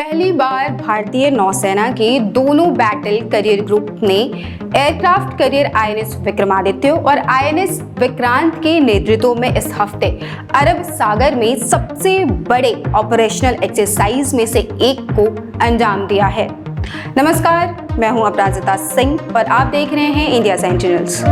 पहली बार भारतीय नौसेना के दोनों बैटल करियर ग्रुप ने एयरक्राफ्ट करियर आईएनएस विक्रमादित्य और आईएनएस विक्रांत के नेतृत्व में इस हफ्ते अरब सागर में सबसे बड़े ऑपरेशनल एक्सरसाइज में से एक को अंजाम दिया है। नमस्कार, मैं हूं अपराजिता सिंह और आप देख रहे हैं इंडिया सेंटिनल्स।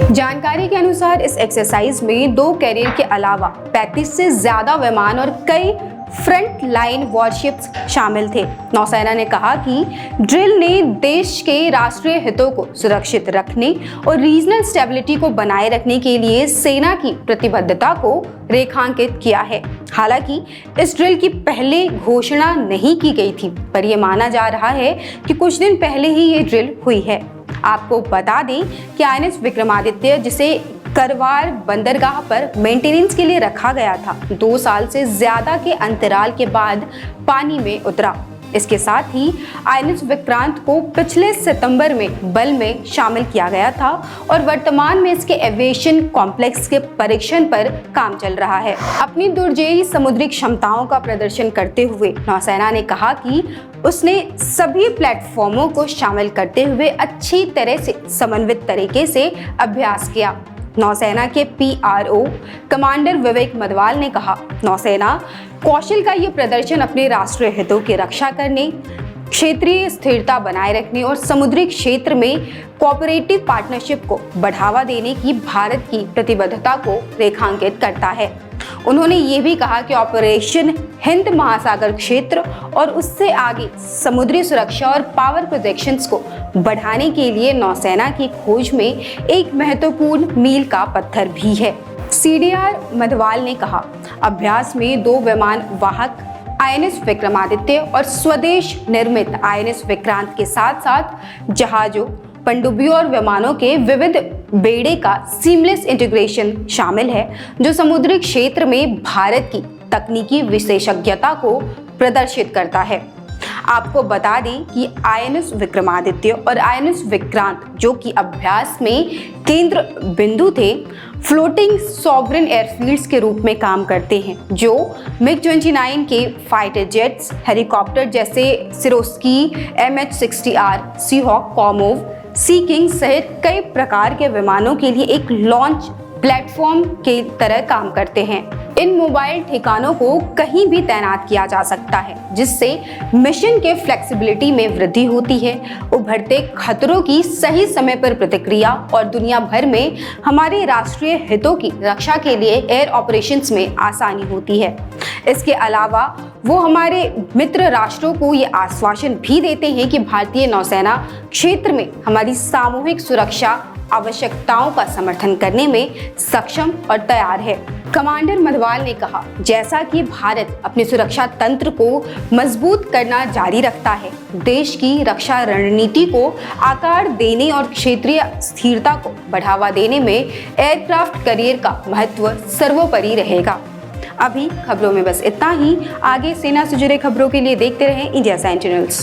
जानकारी के अनुसार इस एक्सरसाइज में 2 कैरियर के अलावा 35 से ज्यादा विमान और कई फ्रंट लाइन वॉरशिप्स शामिल थे। नौसेना ने कहा कि ड्रिल ने देश के राष्ट्रीय हितों को सुरक्षित रखने और रीजनल स्टेबिलिटी को बनाए रखने के लिए सेना की प्रतिबद्धता को रेखांकित किया है। हालांकि इस ड्रिल की पहले घोषणा नहीं की गई थी, पर यह माना जा रहा है कि कुछ दिन पहले ही ये ड्रिल हुई है। आपको बता दें कि आईएनएस विक्रमादित्य, जिसे करवार बंदरगाह पर मेंटेनेंस के लिए रखा गया था, 2 साल से ज्यादा के अंतराल के बाद पानी में उतरा। इसके साथ ही आईएनएस विक्रांत को पिछले सितंबर में बल में शामिल किया गया था और वर्तमान में इसके एविएशन कॉम्प्लेक्स के परीक्षण पर काम चल रहा है। अपनी दुर्जेई समुद्री क्षमताओं का प्रदर्शन करते हुए नौसेना ने कहा कि उसने सभी प्लेटफॉर्मों को शामिल करते हुए अच्छी तरह से समन्वित तरीके से अभ्यास किया। नौसेना के PRO कमांडर विवेक मदवाल ने कहा, नौसेना कौशल का ये प्रदर्शन अपने राष्ट्रीय हितों की रक्षा करने, क्षेत्रीय स्थिरता बनाए रखने और समुद्री क्षेत्र में कोऑपरेटिव पार्टनरशिप को बढ़ावा देने की भारत की प्रतिबद्धता को रेखांकित करता है। उन्होंने ये भी कहा कि ऑपरेशन हिंद महासागर क्षेत्र और उससे आगे समुद्री सुरक्षा और पावर प्रोजेक्शंस को बढ़ाने के लिए नौसेना की खोज में एक महत्वपूर्ण मील का पत्थर भी है। CDR मधवाल ने कहा, अभ्यास में 2 विमान वाहक आईएनएस विक्रमादित्य और स्वदेश निर्मित आईएनएस विक्रांत के साथ साथ जहाजों, पनडुब्बियों और विमानों के विविध बेड़े का सीमलेस इंटीग्रेशन शामिल है, जो समुद्री क्षेत्र में भारत की तकनीकी विशेषज्ञता को प्रदर्शित करता है। आपको बता दें कि आईएनएस विक्रमादित्य और आईएनएस विक्रांत, जो कि अभ्यास में केंद्र बिंदु थे, फ्लोटिंग सॉवरेन एयरफील्ड्स के रूप में काम करते हैं, जो MiG-29 के फाइटर जेट्स, हेलीकॉप्टर जैसे सिरोस्की, MH-60R, सीहॉक, कॉमोव, सी किंग सहित कई प्रकार के विमानों के लिए एक लॉन्च प्लेटफॉर्म के तरह काम करते हैं। इन मोबाइल ठिकानों को कहीं भी तैनात किया जा सकता है, जिससे मिशन के फ्लेक्सिबिलिटी में वृद्धि होती है, उभरते खतरों की सही समय पर प्रतिक्रिया और दुनिया भर में हमारे राष्ट्रीय हितों की रक्षा के लिए एयर ऑपरेशंस में आसानी होती है। इसके अलावा वो हमारे मित्र राष्ट्रों को ये आश्वासन भी देते हैं कि भारतीय नौसेना क्षेत्र में हमारी सामूहिक सुरक्षा आवश्यकताओं का समर्थन करने में सक्षम और तैयार है। कमांडर मधवाल ने कहा, जैसा कि भारत अपने सुरक्षा तंत्र को मजबूत करना जारी रखता है, देश की रक्षा रणनीति को आकार देने और क्षेत्रीय स्थिरता को बढ़ावा देने में एयरक्राफ्ट करियर का महत्व सर्वोपरि रहेगा। अभी खबरों में बस इतना ही। आगे सेना से जुड़े खबरों के लिए देखते रहें इंडिया सेंटिनल्स।